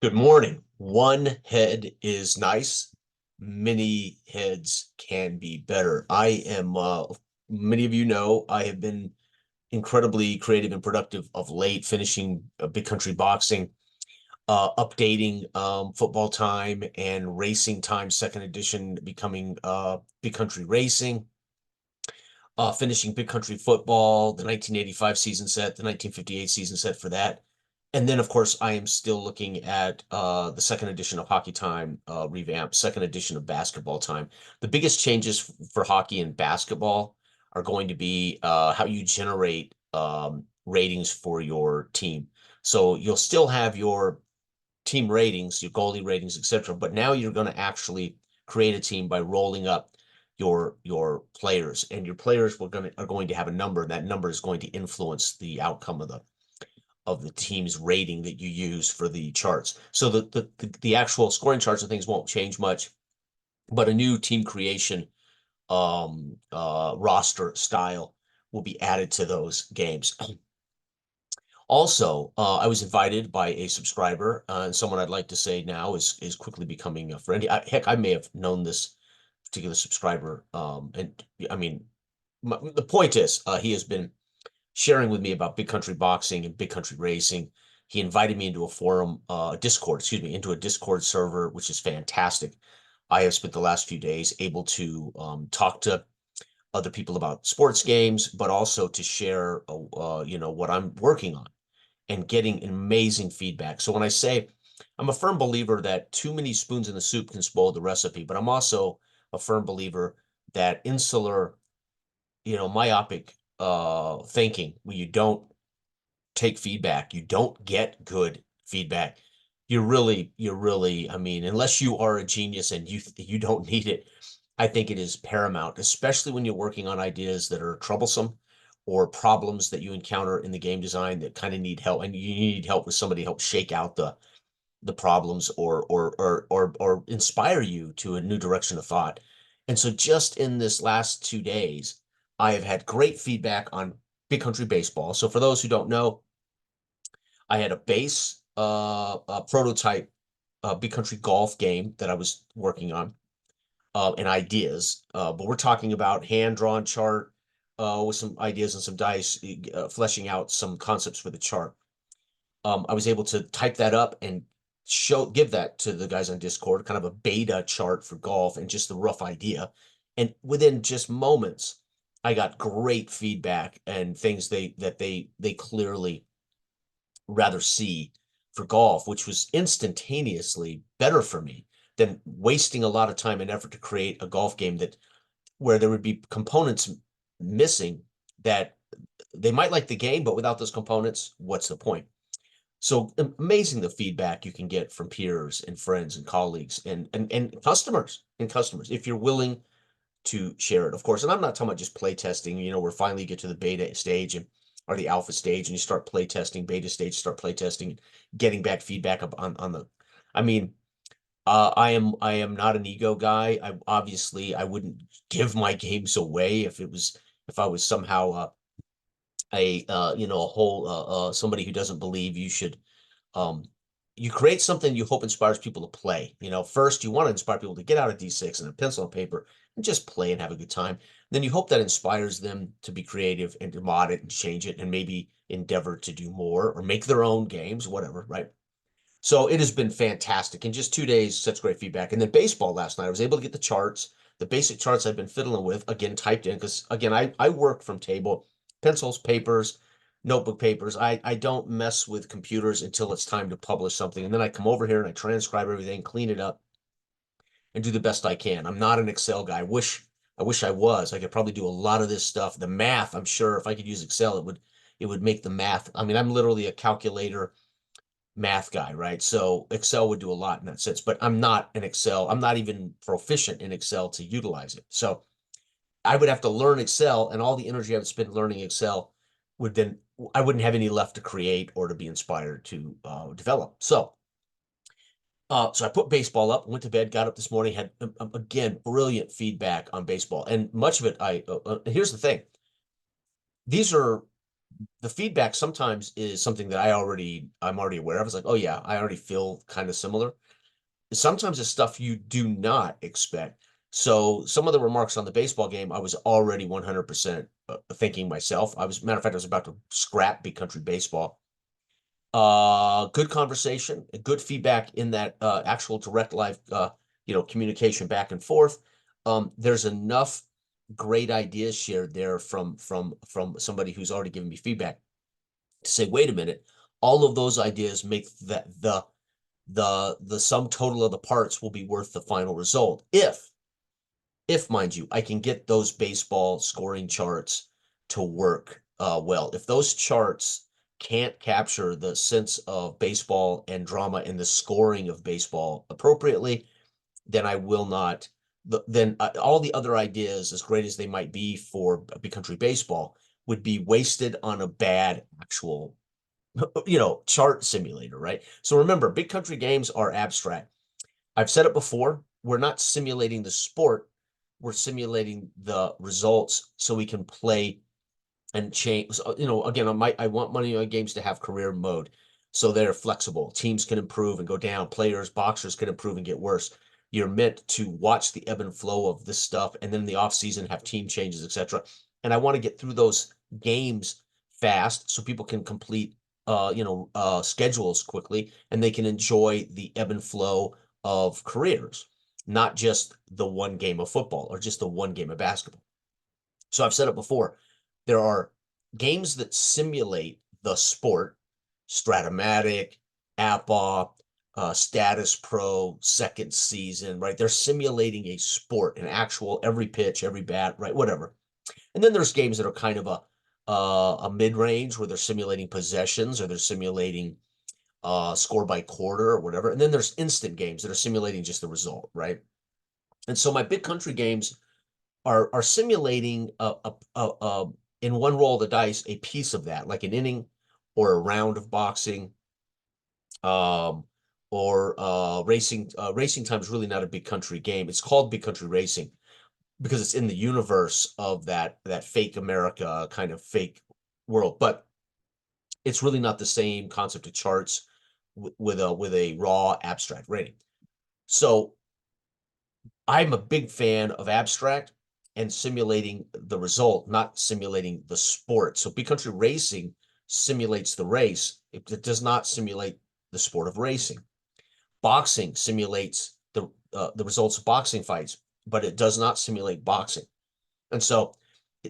Good morning. One head is nice. Many heads can be better. Many of you know, I have been incredibly creative and productive of late, finishing Big Country Boxing, updating Football Time and Racing Time, second edition, becoming Big Country Racing, finishing Big Country Football, the 1985 season set, the 1958 season set for that. And then, of course, I am still looking at the second edition of Hockey Time revamp, second edition of Basketball Time. The biggest changes for hockey and basketball are going to be how you generate ratings for your team. So you'll still have your team ratings, your goalie ratings, etc. But now you're going to actually create a team by rolling up your players, and your players are going to have a number. That number is going to influence the outcome of the team's rating that you use for the charts. So the actual scoring charts and things won't change much, but a new team creation roster style will be added to those games. Also, I was invited by a subscriber, and someone I'd like to say now is quickly becoming a friend. Heck, I may have known this particular subscriber, and I mean, the point is, he has been sharing with me about Big Country Boxing and Big Country Racing. He invited me into a forum, Discord, excuse me, into a Discord server, which is fantastic. I have spent the last few days able to talk to other people about sports games, but also to share, what I'm working on and getting amazing feedback. So when I say I'm a firm believer that too many spoons in the soup can spoil the recipe, but I'm also a firm believer that insular, myopic thinking, where you don't take feedback, you don't get good feedback. I mean, unless you are a genius and you don't need it, I think it is paramount, especially when you're working on ideas that are troublesome or problems that you encounter in the game design that kind of need help, and you need help with somebody to help shake out the problems or inspire you to a new direction of thought. And so just in this last 2 days, I have had great feedback on Big Country Baseball. So for those who don't know, I had a base a prototype Big Country golf game that I was working on, and ideas. But we're talking about hand-drawn chart with some ideas and some dice, fleshing out some concepts for the chart. I was able to type that up and give that to the guys on Discord, kind of a beta chart for golf and just the rough idea. And within just moments, I got great feedback and things they clearly rather see for golf, which was instantaneously better for me than wasting a lot of time and effort to create a golf game that where there would be components missing that they might like the game, but without those components, what's the point? So amazing the feedback you can get from peers and friends and colleagues and customers if you're willing to share it, of course. And I'm not talking about just play testing, where finally you get to the beta stage and or the alpha stage and you start play testing, beta stage, start play testing, getting back feedback on the, I mean, I am not an ego guy. I wouldn't give my games away if I was somehow a whole somebody who doesn't believe you should um you create something you hope inspires people to play. First you want to inspire people to get out a D6 and a pencil and paper and just play and have a good time. Then you hope that inspires them to be creative and to mod it and change it and maybe endeavor to do more or make their own games, whatever, right? So it has been fantastic. In just 2 days, such great feedback. And then baseball last night, I was able to get the charts, the basic charts I've been fiddling with, again, typed in, because again, I work from table, pencils, papers, notebook papers. I don't mess with computers until it's time to publish something. And then I come over here and I transcribe everything, clean it up, and do the best I can. I'm not an Excel guy. I wish I was. I could probably do a lot of this stuff. The math, I'm sure if I could use Excel, it would make the math. I mean, I'm literally a calculator math guy, right? So Excel would do a lot in that sense, but I'm not even proficient in Excel to utilize it. So I would have to learn Excel, and all the energy I would spend learning Excel would then, I wouldn't have any left to create or to be inspired to develop. So I put baseball up, went to bed, got up this morning, had again brilliant feedback on baseball, and much of it. Here's the thing: these are the feedback sometimes is something that I'm already aware of. It's like, oh yeah, I already feel kind of similar. Sometimes it's stuff you do not expect. So some of the remarks on the baseball game, I was already 100% thinking myself. Matter of fact, I was about to scrap Big Country Baseball. Good conversation, good feedback in that actual direct live, communication back and forth. There's enough great ideas shared there from somebody who's already given me feedback to say, wait a minute, all of those ideas make that the sum total of the parts will be worth the final result. If mind you, I can get those baseball scoring charts to work well. If those charts can't capture the sense of baseball and drama and the scoring of baseball appropriately, then I will not. Then all the other ideas, as great as they might be for Big Country Baseball, would be wasted on a bad actual chart simulator, right? So remember, Big Country games are abstract. I've said it before, we're not simulating the sport, we're simulating the results so we can play and change. Again, I want money games to have career mode so they're flexible. Teams can improve and go down. Players, boxers can improve and get worse. You're meant to watch the ebb and flow of this stuff, and then in the off season have team changes, etc. And I want to get through those games fast so people can complete schedules quickly and they can enjoy the ebb and flow of careers, not just the one game of football or just the one game of basketball. So I've said it before, there are games that simulate the sport, Stratomatic, APA, Status Pro, second season, right? They're simulating a sport, an actual every pitch, every bat, right? Whatever. And then there's games that are kind of a mid-range where they're simulating possessions or they're simulating score by quarter or whatever. And then there's instant games that are simulating just the result, right? And so my Big Country games are simulating in one roll of the dice a piece of that, like an inning or a round of boxing, um, or racing. Racing time is really not a Big Country game. It's called Big Country Racing because it's in the universe of that fake America kind of fake world, but it's really not the same concept of charts with a raw abstract rating. So I'm a big fan of abstract and simulating the result, not simulating the sport. So Big Country Racing simulates the race. It does not simulate the sport of racing. Boxing simulates the results of boxing fights, but it does not simulate boxing. And so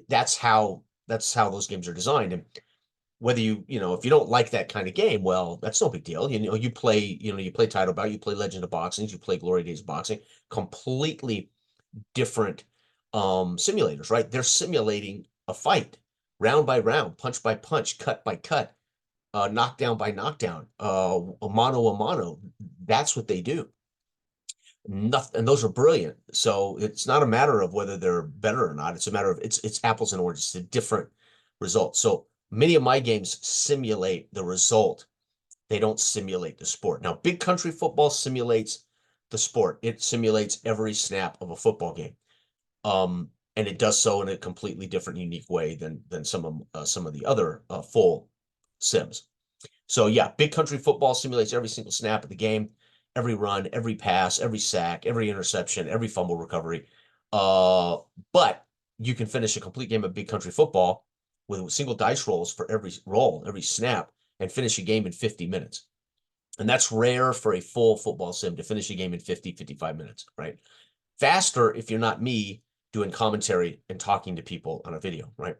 that's how those games are designed. And whether if you don't like that kind of game, well, that's no big deal. You play Title Bout, you play Legend of Boxing, you play Glory Days Boxing, completely different simulators, right? They're simulating a fight, round by round, punch by punch, cut by cut, knockdown by knockdown, a mano. That's what they do. Nothing, and those are brilliant. So it's not a matter of whether they're better or not. It's a matter of it's apples and oranges, it's a different result. So many of my games simulate the result. They don't simulate the sport. Now, Big Country Football simulates the sport. It simulates every snap of a football game. And it does so in a completely different, unique way than some of the other full sims. So yeah, Big Country Football simulates every single snap of the game, every run, every pass, every sack, every interception, every fumble recovery. But you can finish a complete game of Big Country Football with single dice rolls for every roll, every snap, and finish a game in 50 minutes. And that's rare for a full football sim to finish a game in 50, 55 minutes, right? Faster if you're not me doing commentary and talking to people on a video, right?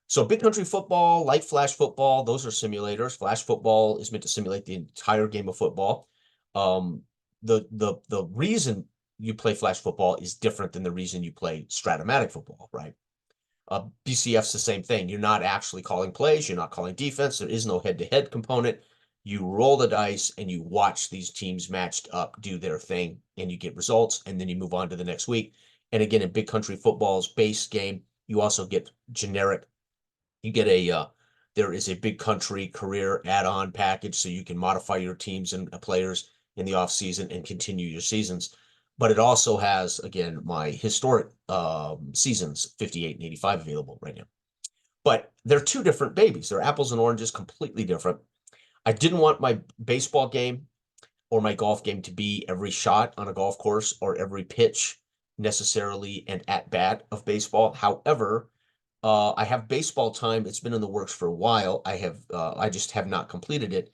So Big Country Football, like Flash Football, those are simulators. Flash Football is meant to simulate the entire game of football. The reason you play Flash Football is different than the reason you play Stratomatic Football, right? BCF's the same thing. You're not actually calling plays. You're not calling defense. There is no head-to-head component. You roll the dice and you watch these teams matched up do their thing and you get results and then you move on to the next week. And again, in Big Country Football's base game, you also get generic. You get there is a Big Country career add-on package so you can modify your teams and players in the off season and continue your seasons. But it also has, again, my historic seasons 58 and 85 available right now. but they're two different babies. They're apples and oranges, completely different. I didn't want my baseball game or my golf game to be every shot on a golf course or every pitch necessarily and at bat of baseball. However, I have baseball time. It's been in the works for a while. I just have not completed it.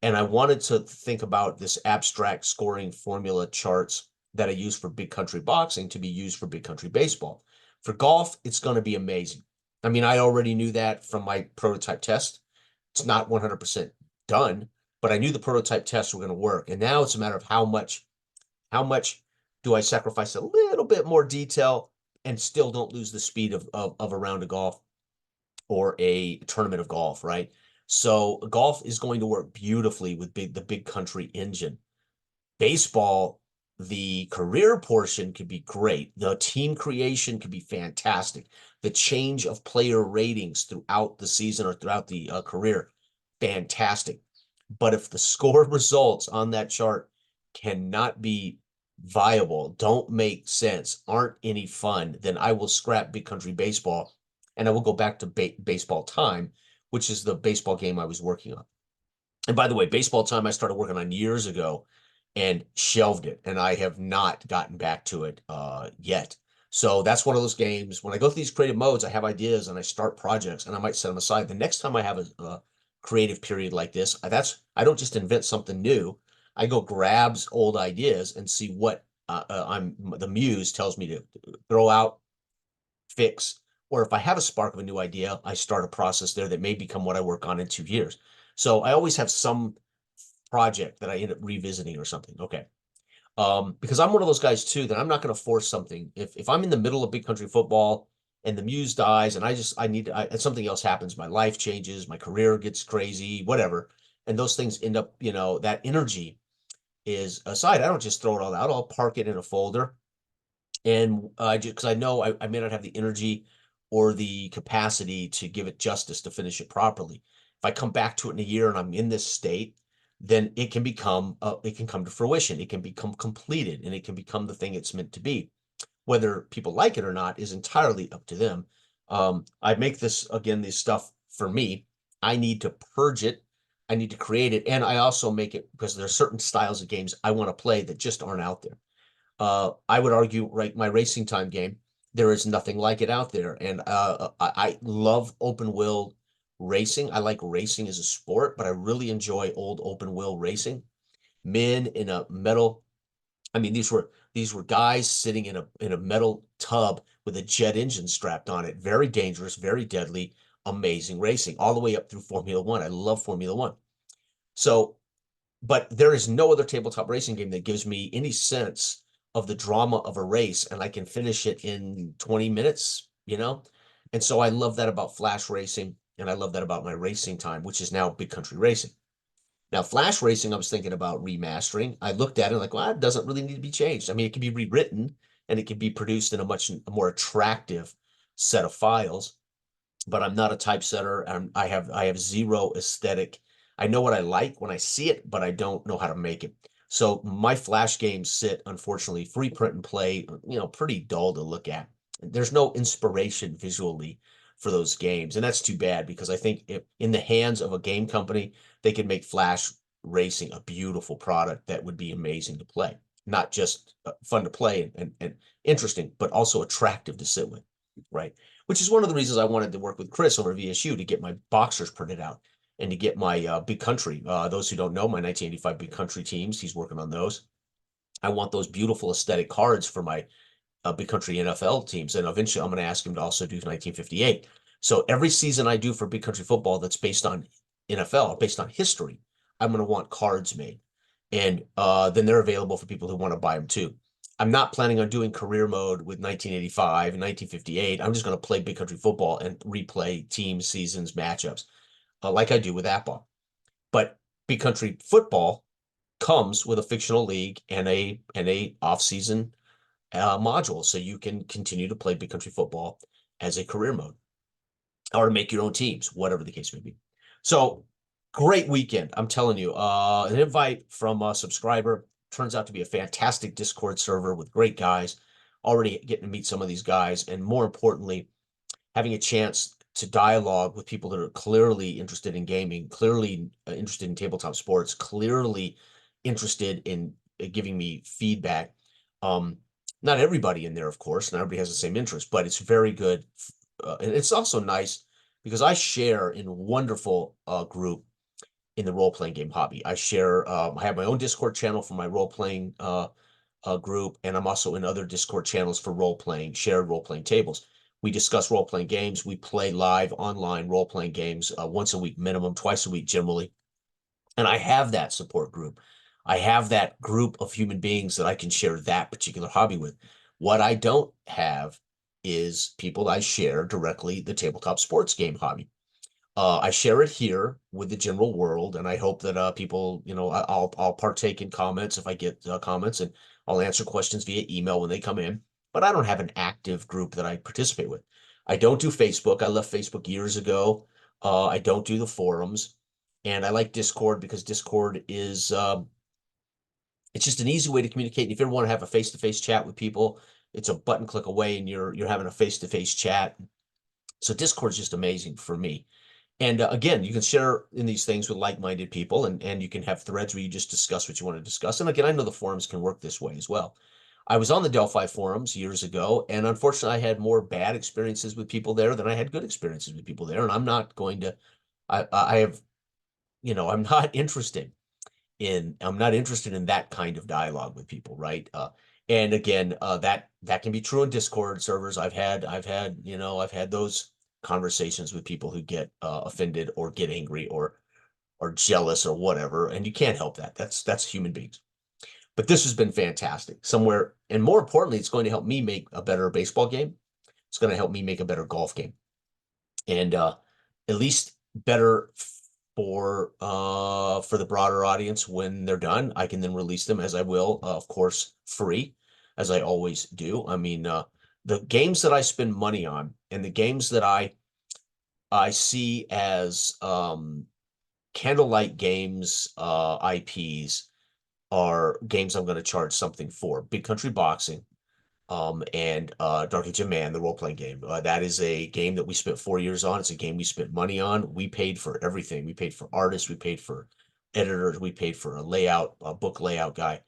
And I wanted to think about this abstract scoring formula charts that I use for big country boxing to be used for big country baseball. For golf, it's going to be amazing. I mean, I already knew that from my prototype test. It's not 100% done, but I knew the prototype tests were going to work. And now it's a matter of how much do I sacrifice a little bit more detail and still don't lose the speed of a round of golf or a tournament of golf, right? So golf is going to work beautifully with the big country engine. Baseball, the career portion could be great. The team creation could be fantastic. The change of player ratings throughout the season or throughout the career, fantastic. But if the score results on that chart cannot be viable, don't make sense, aren't any fun, then I will scrap big country baseball and I will go back to baseball time, which is the baseball game I was working on. And by the way, baseball time I started working on years ago and shelved it, and I have not gotten back to it yet. So that's one of those games. When I go through these creative modes, I have ideas and I start projects, and I might set them aside. The next time I have a creative period like this, I don't just invent something new. I go grabs old ideas and see what the muse tells me to throw out, fix, or if I have a spark of a new idea, I start a process there that may become what I work on in 2 years. So I always have some project that I end up revisiting or something. Okay. Because I'm one of those guys too that I'm not going to force something. If I'm in the middle of big country football and the muse dies and something else happens, my life changes, my career gets crazy, whatever, and those things end up, that energy is aside. I don't just throw it all out. I'll park it in a folder, and because I know I may not have the energy or the capacity to give it justice to finish it properly. If I come back to it in a year and I'm in this state, then it can come to fruition. It can become completed, and it can become the thing it's meant to be. Whether people like it or not is entirely up to them. I make this stuff for me. I need to purge it. I need to create it, and I also make it because there are certain styles of games I want to play that just aren't out there. I would argue, right, my racing time game, there is nothing like it out there. And I love open wheel racing. I like racing as a sport, but I really enjoy old open wheel racing. Men in a metal, I mean, these were guys sitting in a metal tub with a jet engine strapped on it. Very dangerous, very deadly, amazing racing, all the way up through Formula One. I love Formula One. So, but there is no other tabletop racing game that gives me any sense of the drama of a race, and I can finish it in 20 minutes. And so I love that about Flash Racing, and I love that about my racing time, which is now Big Country Racing. Now, Flash Racing, I was thinking about remastering. I looked at it like, well, it doesn't really need to be changed. I mean, it can be rewritten and it can be produced in a much more attractive set of files, but I'm not a typesetter. I have zero aesthetic. I know what I like when I see it, but I don't know how to make it. So my Flash games sit, unfortunately, free print and play, pretty dull to look at. There's no inspiration visually for those games, and that's too bad because I think if in the hands of a game company, they could make Flash Racing a beautiful product that would be amazing to play. Not just fun to play and interesting, but also attractive to sit with, right? Which is one of the reasons I wanted to work with Chris over at VSU to get my boxers printed out and to get my Big Country. Those who don't know, my 1985 Big Country teams, he's working on those. I want those beautiful aesthetic cards for my Big Country NFL teams. And eventually I'm going to ask him to also do 1958. So every season I do for Big Country football that's based on NFL, based on history, I'm going to want cards made. And then they're available for people who want to buy them too. I'm not planning on doing career mode with 1985 and 1958. I'm just going to play Big Country football and replay teams, seasons, matchups, like I do with AppBall. But Big Country football comes with a fictional league and a off-season module, so you can continue to play Big Country football as a career mode or make your own teams, whatever the case may be. So great weekend. I'm telling you, an invite from a subscriber turns out to be a fantastic Discord server with great guys. Already getting to meet some of these guys, and more importantly, having a chance to dialogue with people that are clearly interested in gaming, clearly interested in tabletop sports, clearly interested in giving me feedback. Not everybody in there, of course, not everybody has the same interest, but it's very good. And it's also nice because I share in a wonderful group in the role-playing game hobby. I share, I have my own Discord channel for my role-playing group, and I'm also in other Discord channels for role-playing, shared role-playing tables. We discuss role-playing games. We play live online role-playing games once a week minimum, twice a week generally. And I have that support group. I have that group of human beings that I can share that particular hobby with. What I don't have is people I share directly the tabletop sports game hobby. I share it here with the general world, and I hope that people, I'll partake in comments if I get comments, and I'll answer questions via email when they come in. But I don't have an active group that I participate with. I don't do Facebook. I left Facebook years ago. I don't do the forums, and I like Discord because Discord is it's just an easy way to communicate. And if you ever want to have a face-to-face chat with people, it's a button click away, and you're having a face-to-face chat. So Discord is just amazing for me. And again, you can share in these things with like-minded people, and you can have threads where you just discuss what you want to discuss. And again, I know the forums can work this way as well. I was on the Delphi forums years ago, and unfortunately, I had more bad experiences with people there than I had good experiences with people there. And I'm not going to, I have, I'm not interested I'm not interested in that kind of dialogue with people, right? And again, that can be true in Discord servers. I've had those conversations with people who get offended or get angry or jealous or whatever, and you can't help that. That's human beings. But this has been fantastic. Somewhere, and more importantly, it's going to help me make a better baseball game. It's going to help me make a better golf game, and at least better for the broader audience when they're done. I can then release them as I will, of course, free, as I always do. I mean, the games that I spend money on and the games that I see as Candlelight Games IPs are games I'm going to charge something for. Big Country Boxing, and Dark Age of Man, the role-playing game. That is a game that we spent 4 years on. It's a game we spent money on. We paid for everything. We paid for artists. We paid for editors. We paid for a book layout guy.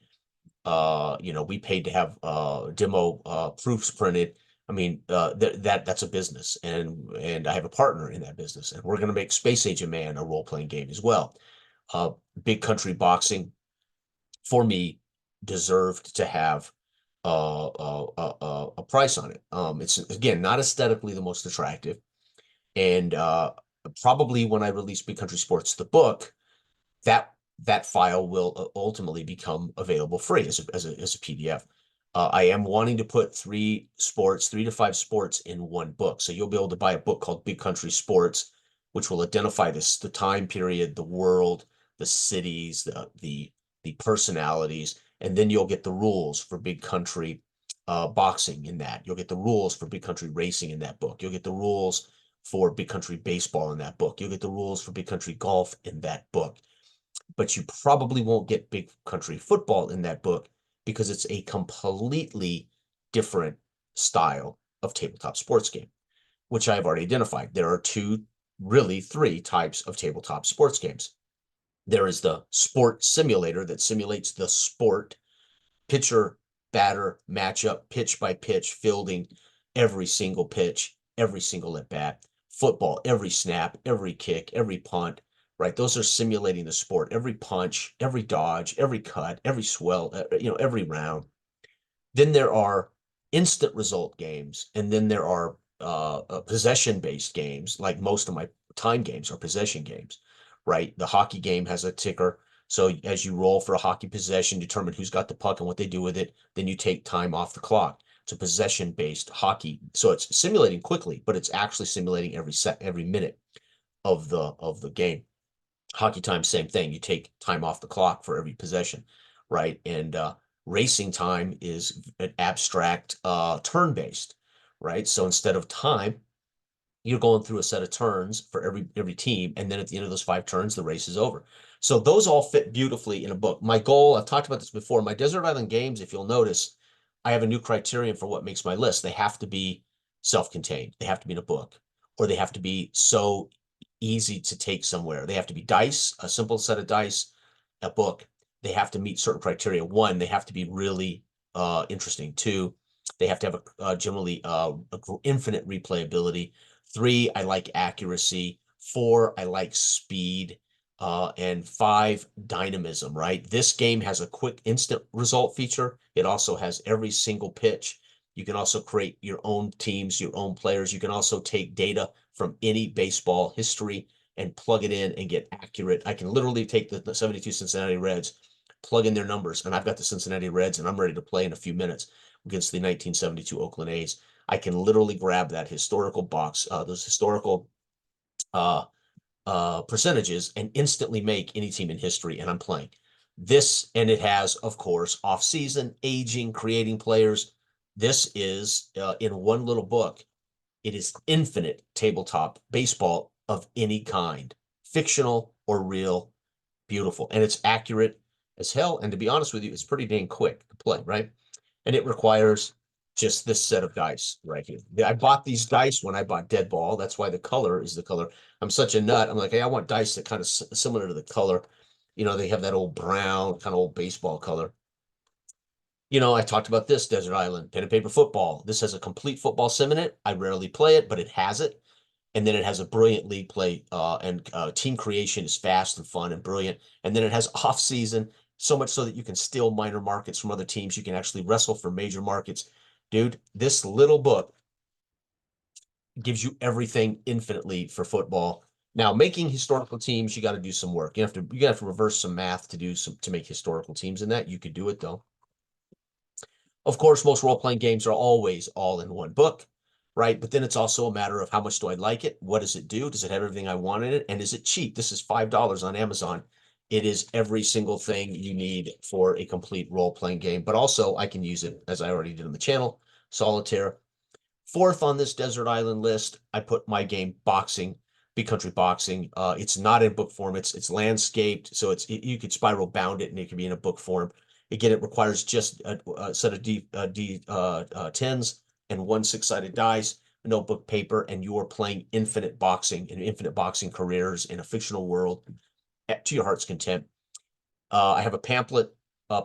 We paid to have demo proofs printed. I mean, that's a business, and I have a partner in that business, and we're going to make Space Age of Man a role-playing game as well. Big Country Boxing, for me, deserved to have a price on it. It's again not aesthetically the most attractive, and probably when I release Big Country Sports, the book, that file will ultimately become available free as a PDF. I am wanting to put 3 to 5 sports in one book, so you'll be able to buy a book called Big Country Sports, which will identify the time period, the world, the cities, the personalities, and then you'll get the rules for Big Country boxing in that. You'll get the rules for Big Country racing in that book. You'll get the rules for Big Country baseball in that book. You'll get the rules for Big Country golf in that book. But you probably won't get Big Country football in that book because it's a completely different style of tabletop sports game, which I've already identified. There are really 3 types of tabletop sports games. There is the sport simulator that simulates the sport, pitcher, batter, matchup, pitch by pitch, fielding, every single pitch, every single at bat, football, every snap, every kick, every punt, right? Those are simulating the sport, every punch, every dodge, every cut, every swell, every round. Then there are instant result games, and then there are possession-based games, like most of my time games are possession games, right? The hockey game has a ticker. So as you roll for a hockey possession, determine who's got the puck and what they do with it, then you take time off the clock. It's a possession-based hockey. So it's simulating quickly, but it's actually simulating every minute of the game. Hockey time, same thing. You take time off the clock for every possession, right? And racing time is an abstract turn-based, right? So instead of time, you're going through a set of turns for every team, and then at the end of those 5 turns, the race is over. So those all fit beautifully in a book. My goal, I've talked about this before, my Desert Island Games, if you'll notice, I have a new criterion for what makes my list. They have to be self-contained. They have to be in a book, or they have to be so easy to take somewhere. They have to be dice, a simple set of dice, a book. They have to meet certain criteria. One, they have to be really interesting. Two, they have to have a generally infinite replayability. Three, I like accuracy. Four, I like speed. And five, dynamism, right? This game has a quick instant result feature. It also has every single pitch. You can also create your own teams, your own players. You can also take data from any baseball history and plug it in and get accurate. I can literally take the 72 Cincinnati Reds, plug in their numbers, and I've got the Cincinnati Reds, and I'm ready to play in a few minutes against the 1972 Oakland A's. I can literally grab that historical box, those historical uh, percentages, and instantly make any team in history, and I'm playing. This, and it has, of course, off-season, aging, creating players. This is, in one little book, it is infinite tabletop baseball of any kind, fictional or real, beautiful. And it's accurate as hell. And to be honest with you, it's pretty dang quick to play, right? And it requires just this set of dice right here. I bought these dice when I bought Dead Ball. That's why the color is the color. I'm such a nut. I'm like, hey, I want dice that kind of similar to the color. You know, they have that old brown, kind of old baseball color. You know, I talked about this Desert Island, pen and paper football. This has a complete football sim in it. I rarely play it, but it has it. And then it has a brilliant league play, and team creation is fast and fun and brilliant. And then it has off season, so much so that you can steal minor markets from other teams. You can actually wrestle for major markets. Dude, this little book gives you everything infinitely for football. Now, making historical teams, you got to do some work. You have to reverse some math to make historical teams in that. You could do it though. Of course, most role-playing games are always all in one book, right? But then it's also a matter of how much do I like it? What does it do? Does it have everything I want in it? And is it cheap? This is $5 on Amazon. It is every single thing you need for a complete role-playing game, but also I can use it, as I already did on the channel, solitaire. Fourth on this desert island list, I put my game Boxing, Big Country Boxing. It's not in book form. It's landscaped, so you could spiral bound it, and it can be in a book form. Again, it requires just a set of D10s and one six-sided dice, a notebook paper, and you are playing infinite boxing and infinite boxing careers in a fictional world to your heart's content. I have a pamphlet,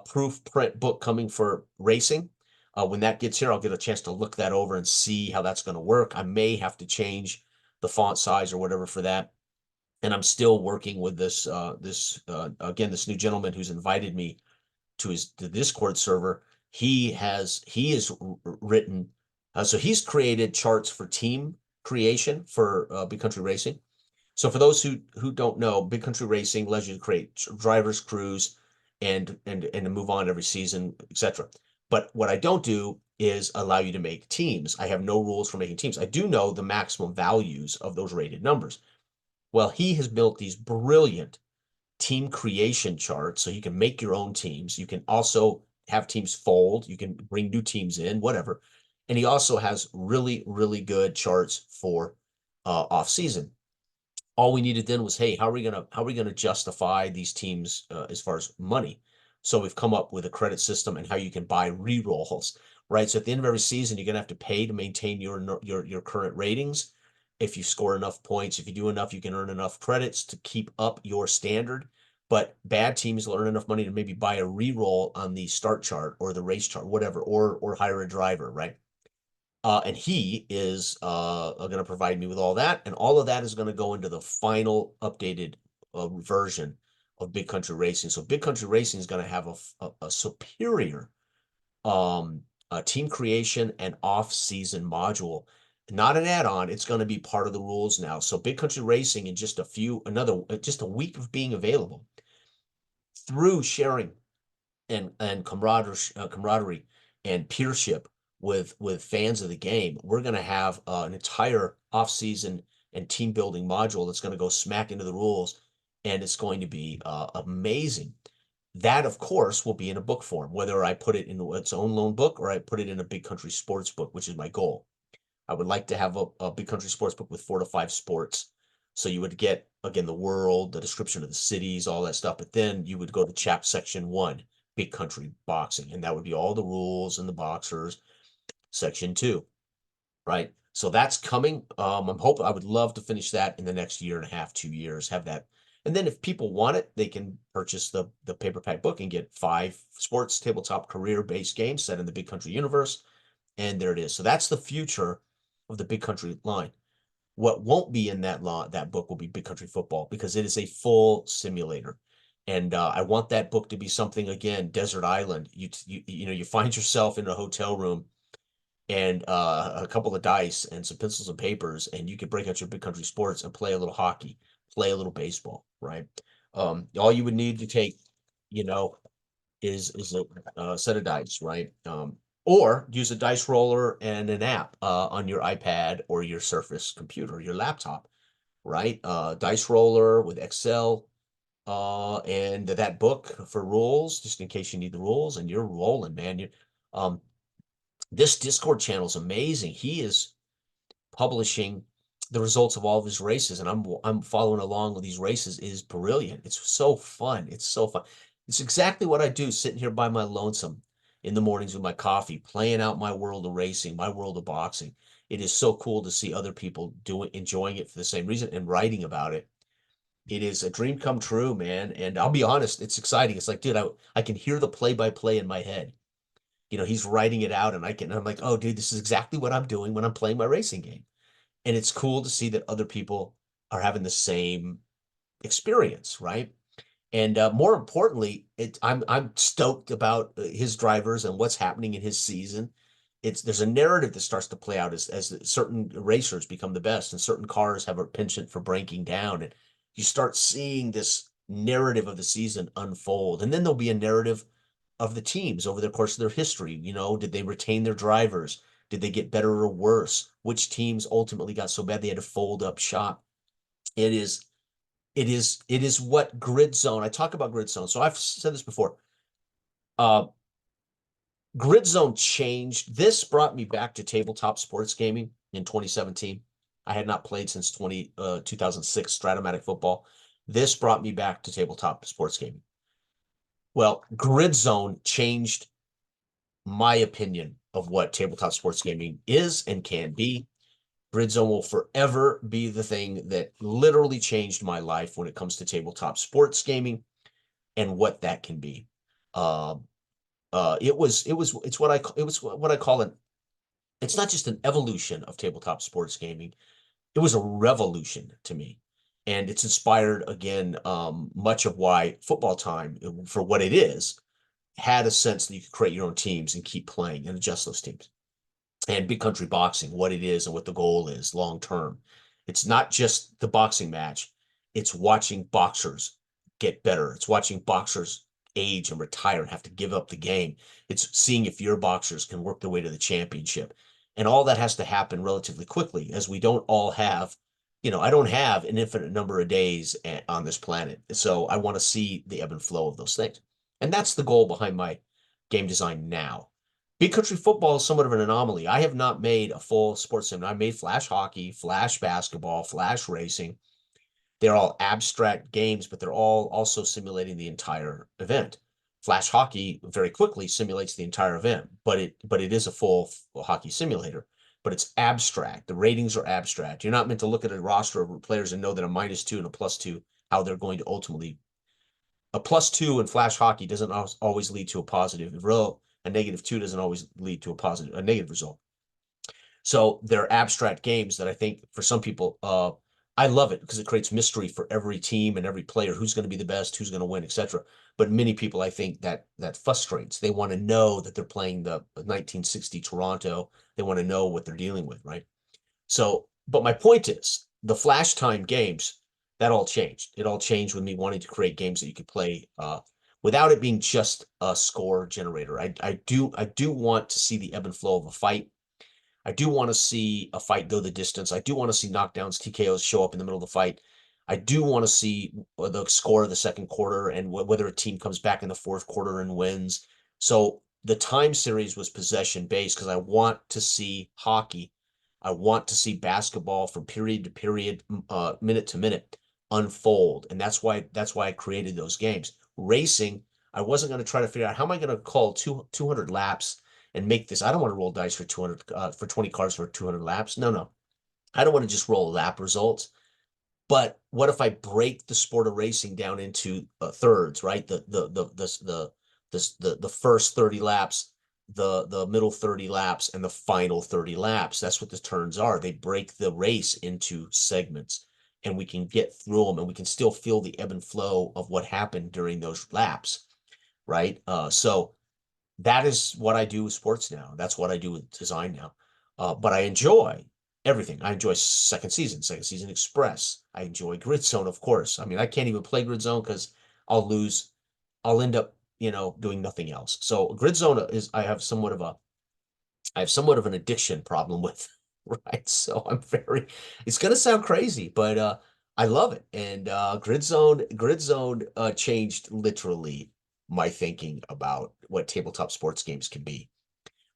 proof print book coming for racing. When that gets here, I'll get a chance to look that over and see how that's going to work. I may have to change the font size or whatever for that. And I'm still working with this new gentleman who's invited me to the Discord server. He has written, so he's created charts for team creation for Big Country Racing. So for those who don't know, Big Country Racing allows you to create drivers, crews, and to move on every season, etc. But what I don't do is allow you to make teams. I have no rules for making teams. I do know the maximum values of those rated numbers. Well, he has built these brilliant team creation charts so you can make your own teams. You can also have teams fold. You can bring new teams in, whatever. And he also has really, really good charts for off season. All we needed then was, hey, how are we gonna justify these teams as far as money? So we've come up with a credit system and how you can buy re-rolls, right? So at the end of every season, you're gonna have to pay to maintain your current ratings. If you score enough points, if you do enough, you can earn enough credits to keep up your standard. But bad teams will earn enough money to maybe buy a re-roll on the start chart or the race chart, whatever, or hire a driver, right? And he is going to provide me with all that. And all of that is going to go into the final updated version of Big Country Racing. So Big Country Racing is going to have a superior team creation and off-season module. Not an add-on. It's going to be part of the rules now. So Big Country Racing in just a week of being available through sharing and camaraderie and peership with fans of the game, we're going to have an entire off-season and team building module that's going to go smack into the rules, and it's going to be amazing. That, of course, will be in a book form, whether I put it in its own lone book or I put it in a Big Country Sports book, which is my goal. I would like to have a Big Country Sports book with 4 to 5 sports. So you would get, again, the world, the description of the cities, all that stuff. But then you would go to section 1, Big Country Boxing, and that would be all the rules and the boxers. Section 2, right? So that's coming. I would love to finish that in the next year and a half, 2 years, have that. And then if people want it, they can purchase the paperback book and get 5 sports tabletop career-based games set in the Big Country universe. And there it is. So that's the future of the Big Country line. What won't be in that book will be Big Country Football, because it is a full simulator. And I want that book to be something, again, desert island. You find yourself in a hotel room and a couple of dice and some pencils and papers, and you could break out your Big Country Sports and play a little hockey, play a little baseball, right? All you would need to take, you know, is a set of dice, right? Or use a dice roller and an app on your iPad or your Surface computer, your laptop, right? Dice roller with Excel, and that book for rules, just in case you need the rules, and you're rolling, man. Um, this Discord channel is amazing. He is publishing the results of all of his races, and I'm following along with these races. It is brilliant. It's so fun. It's so fun. It's exactly what I do, sitting here by my lonesome in the mornings with my coffee, playing out my world of racing, my world of boxing. It is so cool to see other people enjoying it for the same reason and writing about it. It is a dream come true, man. And I'll be honest, it's exciting. It's like, dude, I can hear the play-by-play in my head. He's writing it out, and I'm like, oh, dude, this is exactly what I'm doing when I'm playing my racing game. And it's cool to see that other people are having the same experience, right? And more importantly, I'm stoked about his drivers and what's happening in his season. There's a narrative that starts to play out as certain racers become the best, and certain cars have a penchant for breaking down, and you start seeing this narrative of the season unfold. And then there'll be a narrative of the teams over the course of their history. Did they retain their drivers? Did they get better or worse? Which teams ultimately got so bad they had to fold up shop? It is what Grid Zone. I talk about Grid Zone. So I've said this before. Grid Zone changed. This brought me back to tabletop sports gaming in 2017. I had not played since 2006 Stratomatic football. This brought me back to tabletop sports gaming. Well, Grid Zone changed my opinion of what tabletop sports gaming is and can be. Grid Zone will forever be the thing that literally changed my life when it comes to tabletop sports gaming and what that can be. It's what I call it. It's not just an evolution of tabletop sports gaming. It was a revolution to me. And it's inspired, again, much of why Football Time, for what it is, had a sense that you could create your own teams and keep playing and adjust those teams. And Big Country Boxing, what it is and what the goal is long term. It's not just the boxing match, it's watching boxers get better. It's watching boxers age and retire and have to give up the game. It's seeing if your boxers can work their way to the championship. And all that has to happen relatively quickly, as we don't all have, I don't have an infinite number of days on this planet. So I want to see the ebb and flow of those things. And that's the goal behind my game design now. Big Country Football is somewhat of an anomaly. I have not made a full sports sim. I made Flash Hockey, Flash Basketball, Flash Racing. They're all abstract games, but they're all also simulating the entire event. Flash Hockey very quickly simulates the entire event, but it is a full hockey simulator. But it's abstract. The ratings are abstract. You're not meant to look at a roster of players and know that a -2 and a +2, how they're going to ultimately. A +2 in Flash Hockey doesn't always lead to a positive result. A -2 doesn't always lead to a negative result. So they're abstract games that I think for some people, I love it because it creates mystery for every team and every player, who's going to be the best, who's going to win, etc. But many people, I think, that frustrates. They want to know that they're playing the 1960 Toronto. They want to know what they're dealing with, right? So, but my point is, the Flash Time games, that all changed. It all changed with me wanting to create games that you could play without it being just a score generator. I do want to see the ebb and flow of a fight. I do want to see a fight go the distance. I do want to see knockdowns, TKOs show up in the middle of the fight. I do want to see the score of the second quarter and whether a team comes back in the fourth quarter and wins. So the time series was possession based because I want to see hockey. I want to see basketball from period to period, minute to minute unfold. And that's why I created those games. Racing, I wasn't going to try to figure out how am I going to call 200 laps and make this. I don't want to roll dice for 200 for 20 cards for 200 laps. No, no. I don't want to just roll lap results. But what if I break the sport of racing down into thirds, right? The first 30 laps, the middle 30 laps, and the final 30 laps. That's what the turns are. They break the race into segments, and we can get through them, and we can still feel the ebb and flow of what happened during those laps, right? So that is what I do with sports now. That's what I do with design now. But I enjoy everything. I enjoy Second Season Express. I enjoy Grid Zone, of course. I mean, I can't even play Grid Zone because I'll lose. I'll end up, doing nothing else. So Grid Zone is I have somewhat of an addiction problem with, right? So it's gonna sound crazy, but I love it. And Grid Zone changed literally my thinking about what tabletop sports games can be.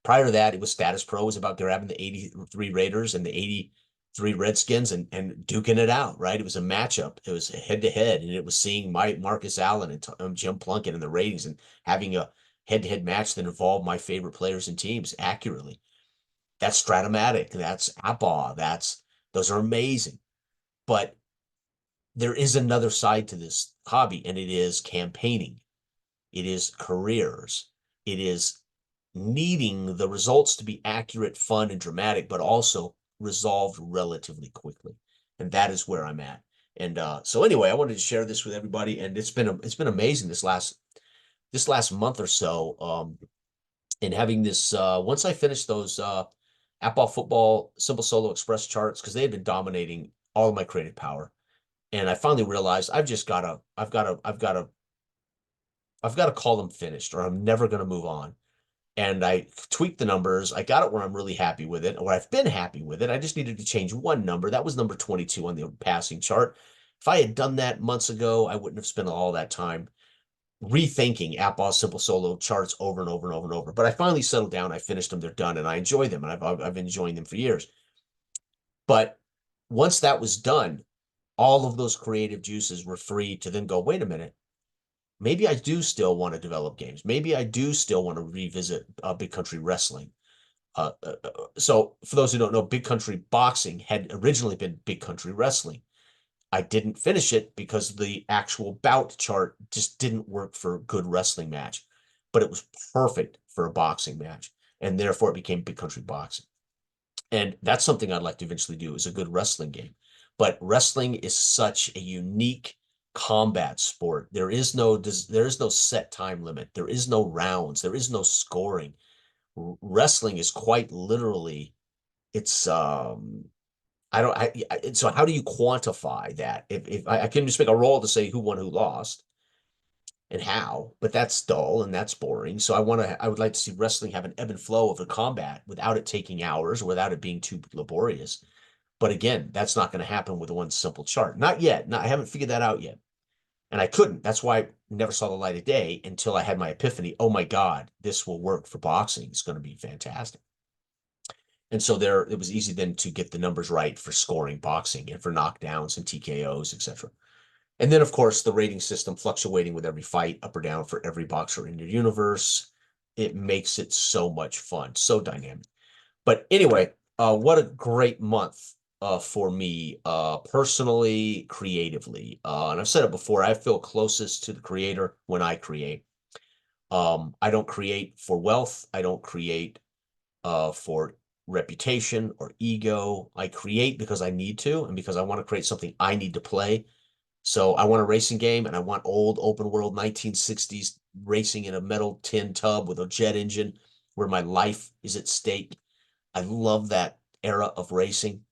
Prior to that, it was Status Pro. It was about grabbing the 83 Raiders and the 83 Redskins and duking it out, right? It was a matchup. It was head to head, and it was seeing Marcus Allen and Jim Plunkett in the ratings and having a head to head match that involved my favorite players and teams accurately. That's Stratomatic. That's APA. Those are amazing. But there is another side to this hobby, and it is campaigning. It is careers. It is needing the results to be accurate, fun, and dramatic, but also resolved relatively quickly. And that is where I'm at. And so anyway, I wanted to share this with everybody, and it's been amazing this last month or so. And having this once I finished those Apple Football Simple Solo Express charts, because they had been dominating all of my creative power, and I finally realized I've got to call them finished, or I'm never going to move on. And I tweaked the numbers. I got it where I'm really happy with it, or I've been happy with it. I just needed to change one number. That was number 22 on the passing chart. If I had done that months ago, I wouldn't have spent all that time rethinking Apple's Simple Solo charts over and over and over and over. But I finally settled down. I finished them. They're done, and I enjoy them, and I've been enjoying them for years. But once that was done, all of those creative juices were free to then go, wait a minute, maybe I do still want to develop games. Maybe I do still want to revisit Big Country Wrestling. So for those who don't know, Big Country Boxing had originally been Big Country Wrestling. I didn't finish it because the actual bout chart just didn't work for a good wrestling match, but it was perfect for a boxing match, and therefore it became Big Country Boxing. And that's something I'd like to eventually do, is a good wrestling game. But wrestling is such a unique combat sport. There is no set time limit. There is no rounds. There is no scoring. Wrestling is quite literally, it's I don't so how do you quantify that? If I can just make a roll to say who won, who lost, and how, but that's dull and that's boring. So I would like to see wrestling have an ebb and flow of a combat without it taking hours or without it being too laborious. But again, that's not going to happen with one simple chart. Not yet. I haven't figured that out yet. And I couldn't. That's why I never saw the light of day until I had my epiphany. Oh my God, this will work for boxing. It's going to be fantastic. And so it was easy then to get the numbers right for scoring boxing and for knockdowns and TKOs, etc. And then, of course, the rating system fluctuating with every fight, up or down for every boxer in your universe. It makes it so much fun, so dynamic. But anyway, what a great month for me personally, creatively. And I've said it before, I feel closest to the creator when I create. I don't create for wealth. I don't create for reputation or ego. I create because I need to, and because I want to create something I need to play. So I want a racing game, and I want old open world 1960s racing in a metal tin tub with a jet engine where my life is at stake. I love that era of racing.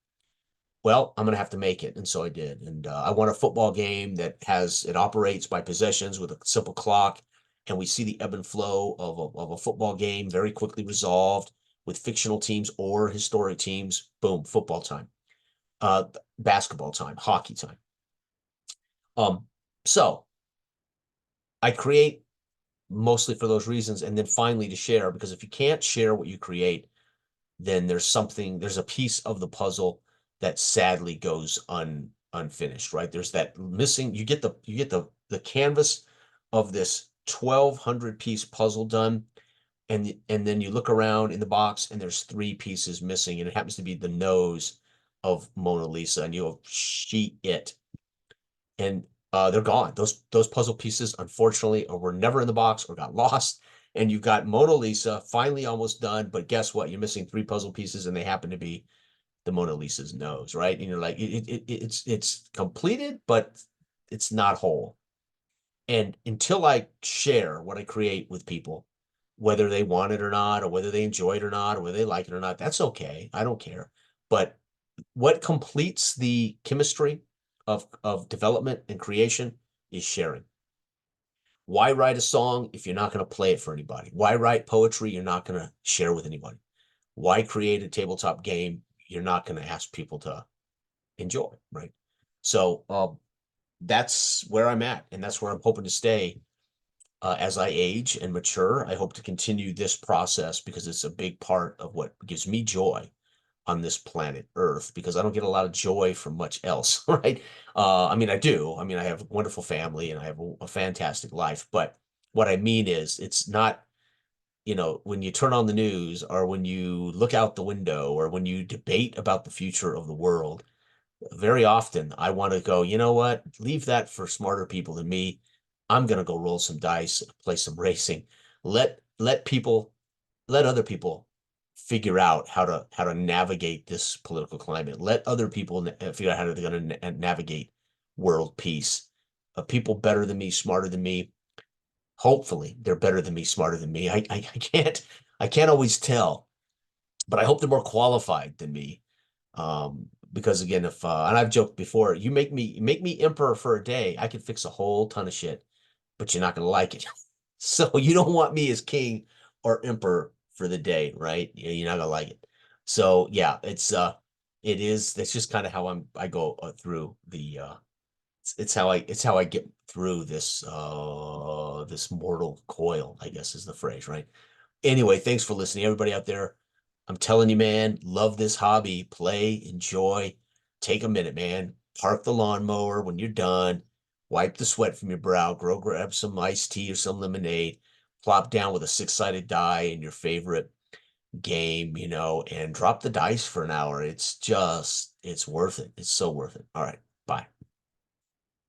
Well, I'm going to have to make it. And so I did. And I want a football game that it operates by possessions with a simple clock. And we see the ebb and flow of a football game very quickly resolved with fictional teams or historic teams. Boom, football time, basketball time, hockey time. So I create mostly for those reasons. And then finally to share, because if you can't share what you create, then there's a piece of the puzzle that sadly goes unfinished, right? There's that missing, you get the canvas of this 1,200 piece puzzle done, and then you look around in the box and there's 3 pieces missing, and it happens to be the nose of Mona Lisa, and you go, shit. And they're gone. Those puzzle pieces, unfortunately, or were never in the box or got lost. And you've got Mona Lisa finally almost done, but guess what? You're missing 3 puzzle pieces, and they happen to be the Mona Lisa's nose, right? And you're like, it's completed, but it's not whole. And until I share what I create with people, whether they want it or not, or whether they enjoy it or not, or whether they like it or not, that's okay. I don't care. But what completes the chemistry of development and creation is sharing. Why write a song if you're not going to play it for anybody? Why write poetry you're not going to share with anybody? Why create a tabletop game you're not going to ask people to enjoy, right? So that's where I'm at, and that's where I'm hoping to stay as I age and mature. I hope to continue this process because it's a big part of what gives me joy on this planet Earth, because I don't get a lot of joy from much else, right? I mean, I do. I mean, I have a wonderful family and I have a fantastic life. But what I mean is, it's not, when you turn on the news or when you look out the window or when you debate about the future of the world, very often I want to go, you know what? Leave that for smarter people than me. I'm going to go roll some dice, play some racing. Let people, let other people figure out how to navigate this political climate. Let other people figure out how they're going to navigate world peace. People better than me, smarter than me. Hopefully, they're better than me, smarter than me. I can't always tell, but I hope they're more qualified than me. Because again, if and I've joked before, you make me emperor for a day, I can fix a whole ton of shit, but you're not gonna like it. So you don't want me as king or emperor for the day, right? You're not gonna like it. So yeah, that's just kind of how I go through the it's how I get through this mortal coil, I guess is the phrase, right? Anyway, thanks for listening, everybody out there. I'm telling you, man, love this hobby. Play, enjoy, take a minute, man. Park the lawnmower when you're done. Wipe the sweat from your brow. Go grab some iced tea or some lemonade. Plop down with a 6-sided die in your favorite game, and drop the dice for an hour. It's worth it. It's so worth it. All right.